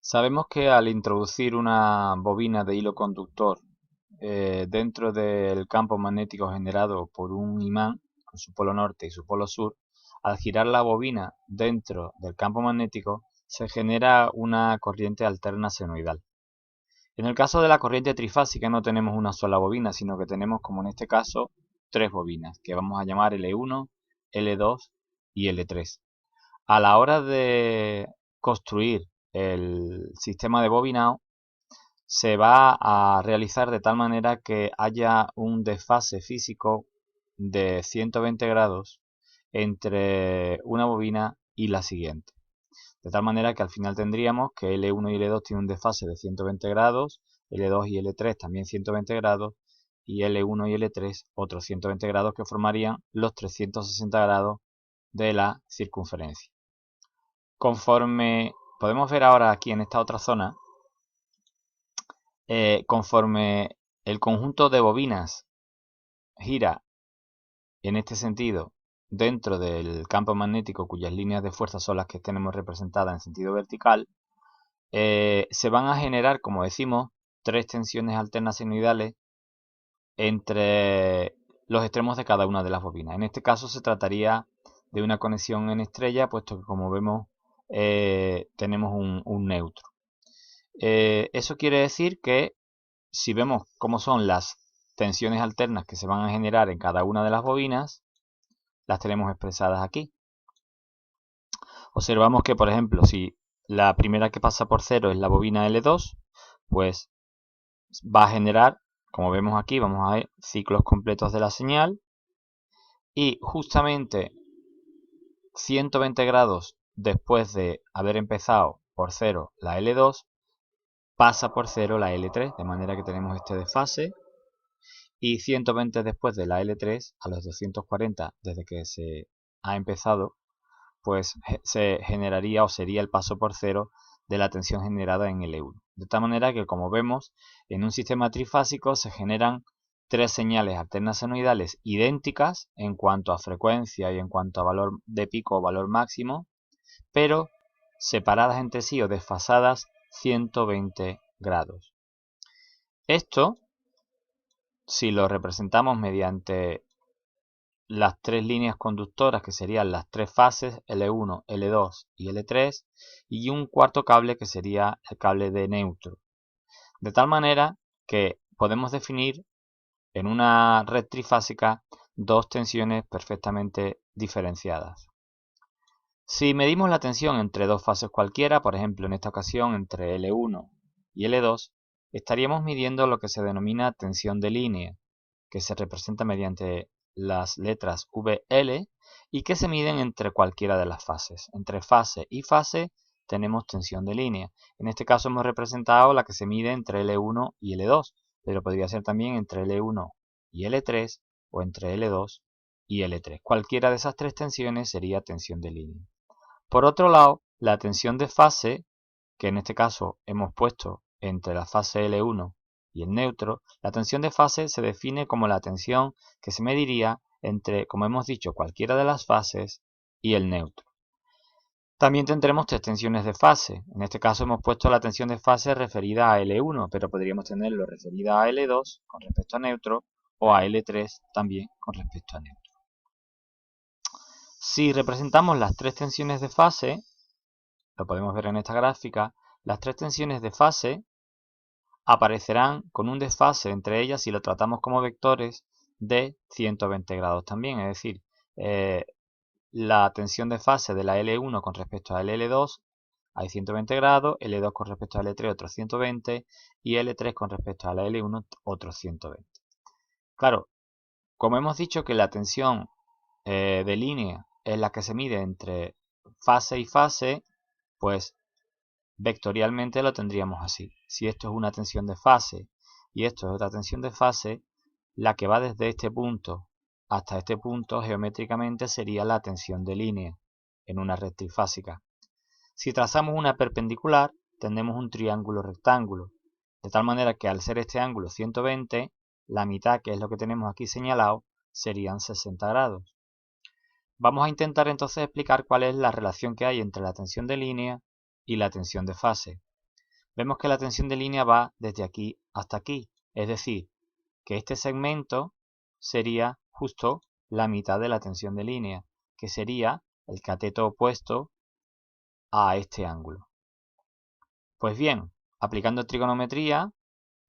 Sabemos que al introducir una bobina de hilo conductor dentro del campo magnético generado por un imán con su polo norte y su polo sur, al girar la bobina dentro del campo magnético se genera una corriente alterna senoidal. En el caso de la corriente trifásica no tenemos una sola bobina, sino que tenemos, como en este caso, tres bobinas, que vamos a llamar L1, L2 y L3. A la hora de construir el sistema de bobinado, se va a realizar de tal manera que haya un desfase físico de 120 grados entre una bobina y la siguiente. De tal manera que al final tendríamos que L1 y L2 tienen un desfase de 120 grados, L2 y L3 también 120 grados, y L1 y L3 otros 120 grados, que formarían los 360 grados de la circunferencia. Conforme podemos ver ahora aquí en esta otra zona, conforme el conjunto de bobinas gira en este sentido dentro del campo magnético, cuyas líneas de fuerza son las que tenemos representadas en sentido vertical, se van a generar, como decimos, tres tensiones alternas senoidales entre los extremos de cada una de las bobinas. En este caso se trataría de una conexión en estrella, puesto que, como vemos, tenemos un neutro. Eso quiere decir que si vemos cómo son las tensiones alternas que se van a generar en cada una de las bobinas, las tenemos expresadas aquí. Observamos que, por ejemplo, si la primera que pasa por cero es la bobina L2, pues va a generar, como vemos aquí, vamos a ver ciclos completos de la señal, y justamente 120 grados después de haber empezado por cero la L2, pasa por cero la L3, de manera que tenemos este desfase, y 120 después de la L3, a los 240 desde que se ha empezado, pues se generaría o sería el paso por cero de la tensión generada en L1. De tal manera que, como vemos, en un sistema trifásico se generan tres señales alternas senoidales idénticas en cuanto a frecuencia y en cuanto a valor de pico o valor máximo, pero separadas entre sí o desfasadas 120 grados. Esto, si lo representamos mediante las tres líneas conductoras, que serían las tres fases L1, L2 y L3, y un cuarto cable que sería el cable de neutro. De tal manera que podemos definir en una red trifásica dos tensiones perfectamente diferenciadas. Si medimos la tensión entre dos fases cualquiera, por ejemplo en esta ocasión entre L1 y L2, estaríamos midiendo lo que se denomina tensión de línea, que se representa mediante las letras VL y que se miden entre cualquiera de las fases. Entre fase y fase tenemos tensión de línea. En este caso hemos representado la que se mide entre L1 y L2, pero podría ser también entre L1 y L3 o entre L2 y L3. Cualquiera de esas tres tensiones sería tensión de línea. Por otro lado, la tensión de fase, que en este caso hemos puesto entre la fase L1 y el neutro, la tensión de fase se define como la tensión que se mediría entre, como hemos dicho, cualquiera de las fases y el neutro. También tendremos tres tensiones de fase. En este caso hemos puesto la tensión de fase referida a L1, pero podríamos tenerlo referida a L2 con respecto a neutro o a L3 también con respecto a neutro. Si representamos las tres tensiones de fase, lo podemos ver en esta gráfica, las tres tensiones de fase aparecerán con un desfase entre ellas si lo tratamos como vectores de 120 grados también, es decir, la tensión de fase de la L1 con respecto al L2 hay 120 grados, L2 con respecto al L3 otros 120 y L3 con respecto a la L1 otros 120. Claro, como hemos dicho que la tensión de línea es la que se mide entre fase y fase, pues vectorialmente lo tendríamos así. Si esto es una tensión de fase y esto es otra tensión de fase, la que va desde este punto hasta este punto geométricamente sería la tensión de línea en una red trifásica. Si trazamos una perpendicular, tendremos un triángulo rectángulo, de tal manera que al ser este ángulo 120, la mitad, que es lo que tenemos aquí señalado, serían 60 grados. Vamos a intentar entonces explicar cuál es la relación que hay entre la tensión de línea y la tensión de fase. vemos que la tensión de línea va desde aquí hasta aquí. Es decir, que este segmento sería justo la mitad de la tensión de línea, que sería el cateto opuesto a este ángulo. Pues bien, aplicando trigonometría,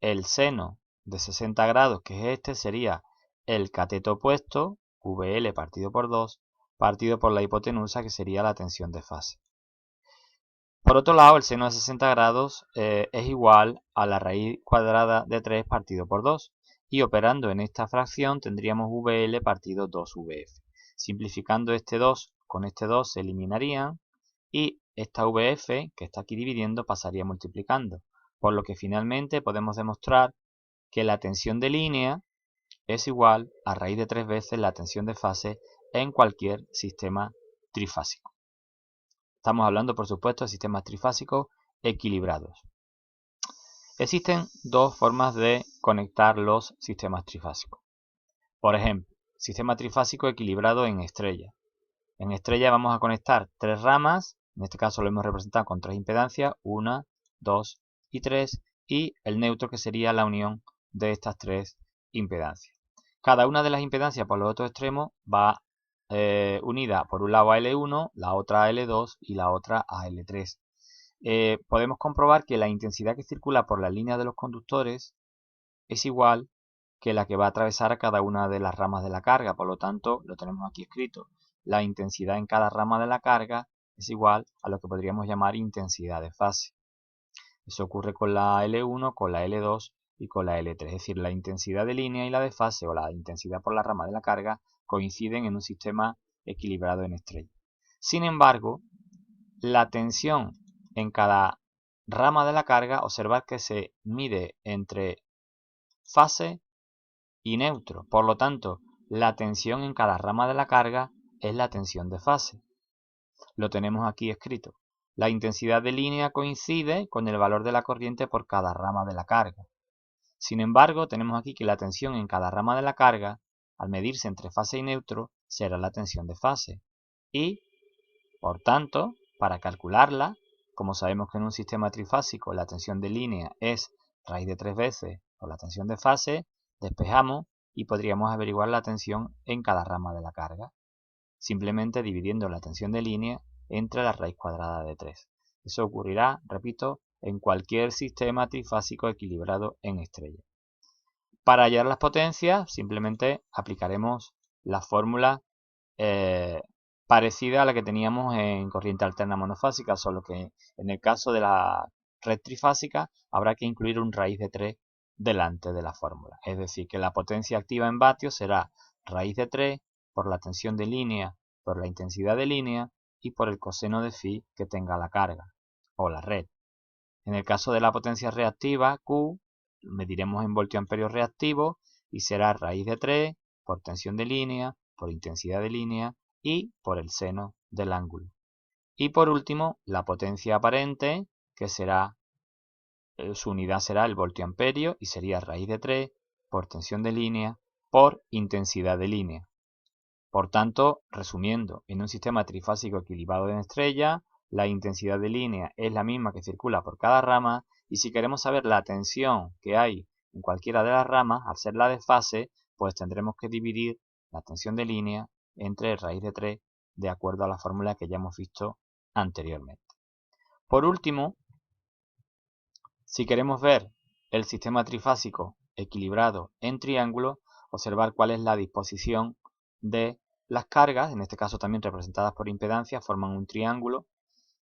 el seno de 60 grados, que es este, sería el cateto opuesto, VL partido por 2, partido por la hipotenusa, que sería la tensión de fase. Por otro lado, el seno de 60 grados es igual a la raíz cuadrada de 3 partido por 2. Y operando en esta fracción tendríamos VL partido 2VF. Simplificando este 2 con este 2 se eliminarían y esta VF, que está aquí dividiendo, pasaría multiplicando. Por lo que finalmente podemos demostrar que la tensión de línea es igual a raíz de 3 veces la tensión de fase en cualquier sistema trifásico. Estamos hablando, por supuesto, de sistemas trifásicos equilibrados. Existen dos formas de conectar los sistemas trifásicos. Por ejemplo, sistema trifásico equilibrado en estrella. En estrella vamos a conectar tres ramas, en este caso lo hemos representado con tres impedancias, 1, 2 y 3, y el neutro, que sería la unión de estas tres impedancias. Cada una de las impedancias por los otros extremos va unida por un lado a L1, la otra a L2 y la otra a L3. Podemos comprobar que la intensidad que circula por la línea de los conductores es igual que la que va a atravesar a cada una de las ramas de la carga. Por lo tanto, lo tenemos aquí escrito. La intensidad en cada rama de la carga es igual a lo que podríamos llamar intensidad de fase. Eso ocurre con la L1, con la L2 y con la L3. Es decir, la intensidad de línea y la de fase, o la intensidad por la rama de la carga, coinciden en un sistema equilibrado en estrella. Sin embargo, la tensión en cada rama de la carga, observad que se mide entre fase y neutro. Por lo tanto, la tensión en cada rama de la carga es la tensión de fase. Lo tenemos aquí escrito. La intensidad de línea coincide con el valor de la corriente por cada rama de la carga. Sin embargo, tenemos aquí que la tensión en cada rama de la carga, al medirse entre fase y neutro, será la tensión de fase. Y, por tanto, para calcularla, como sabemos que en un sistema trifásico la tensión de línea es raíz de 3 veces por la tensión de fase, despejamos y podríamos averiguar la tensión en cada rama de la carga, simplemente dividiendo la tensión de línea entre la raíz cuadrada de 3. Eso ocurrirá, repito, en cualquier sistema trifásico equilibrado en estrella. Para hallar las potencias, simplemente aplicaremos la fórmula parecida a la que teníamos en corriente alterna monofásica, solo que en el caso de la red trifásica habrá que incluir un raíz de 3 delante de la fórmula. Es decir, que la potencia activa en vatios será raíz de 3 por la tensión de línea, por la intensidad de línea y por el coseno de phi que tenga la carga o la red. En el caso de la potencia reactiva, Q, mediremos en voltio-amperio reactivo y será raíz de 3 por tensión de línea, por intensidad de línea y por el seno del ángulo. Y por último, la potencia aparente, que será, su unidad será el voltio-amperio y sería raíz de 3 por tensión de línea por intensidad de línea. Por tanto, resumiendo, en un sistema trifásico equilibrado en estrella, la intensidad de línea es la misma que circula por cada rama, y si queremos saber la tensión que hay en cualquiera de las ramas, al ser la de fase, pues tendremos que dividir la tensión de línea entre raíz de 3, de acuerdo a la fórmula que ya hemos visto anteriormente. Por último, si queremos ver el sistema trifásico equilibrado en triángulo, observar cuál es la disposición de las cargas, en este caso también representadas por impedancia, forman un triángulo,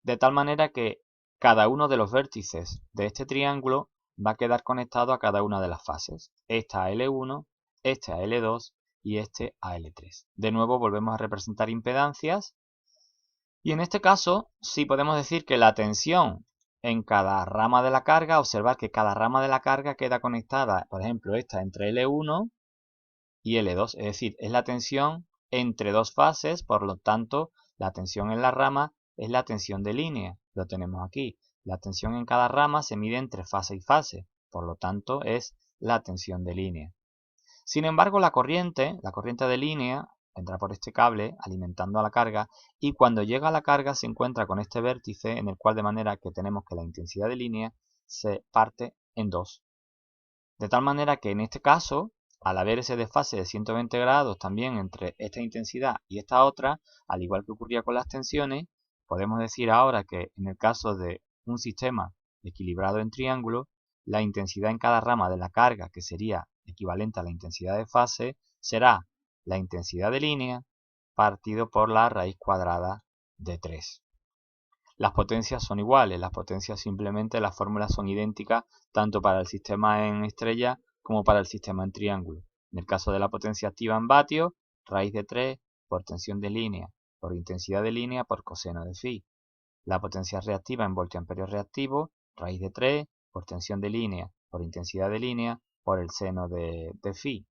de tal manera que cada uno de los vértices de este triángulo va a quedar conectado a cada una de las fases. Esta a L1, este a L2 y este a L3. De nuevo volvemos a representar impedancias y en este caso sí podemos decir que la tensión en cada rama de la carga, observar que cada rama de la carga queda conectada, por ejemplo esta entre L1 y L2, es decir, es la tensión entre dos fases, por lo tanto la tensión en la rama es la tensión de línea, lo tenemos aquí. La tensión en cada rama se mide entre fase y fase, por lo tanto es la tensión de línea. Sin embargo, la corriente de línea, entra por este cable alimentando a la carga y cuando llega a la carga se encuentra con este vértice en el cual de manera que tenemos que la intensidad de línea se parte en dos. De tal manera que en este caso, al haber ese desfase de 120 grados también entre esta intensidad y esta otra, al igual que ocurría con las tensiones, podemos decir ahora que en el caso de un sistema equilibrado en triángulo, la intensidad en cada rama de la carga, que sería equivalente a la intensidad de fase, será la intensidad de línea partido por la raíz cuadrada de 3. Las potencias son iguales, las potencias simplemente las fórmulas son idénticas tanto para el sistema en estrella como para el sistema en triángulo. En el caso de la potencia activa en vatios, raíz de 3 por tensión de línea por intensidad de línea por coseno de phi. La potencia reactiva en voltiamperios reactivos, raíz de 3 por tensión de línea por intensidad de línea por el seno de phi.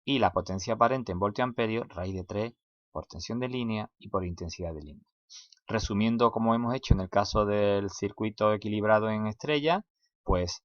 Y la potencia aparente en voltiamperios, raíz de 3 por tensión de línea y por intensidad de línea. Resumiendo, como hemos hecho en el caso del circuito equilibrado en estrella, pues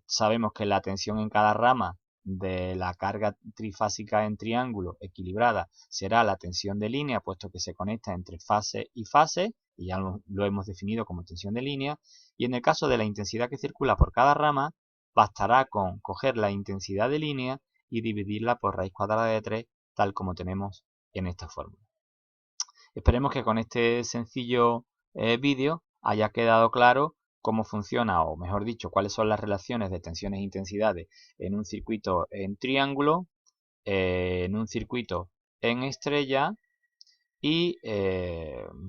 sabemos que la tensión en cada rama de la carga trifásica en triángulo equilibrada será la tensión de línea, puesto que se conecta entre fase y fase, y ya lo hemos definido como tensión de línea, y en el caso de la intensidad que circula por cada rama, bastará con coger la intensidad de línea y dividirla por raíz cuadrada de 3, tal como tenemos en esta fórmula. Esperemos que con este sencillo vídeo haya quedado claro cómo funciona, o mejor dicho, cuáles son las relaciones de tensiones e intensidades en un circuito en triángulo, en un circuito en estrella y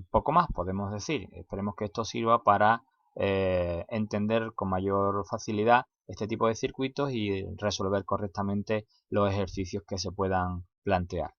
poco más podemos decir. Esperemos que esto sirva para entender con mayor facilidad este tipo de circuitos y resolver correctamente los ejercicios que se puedan plantear.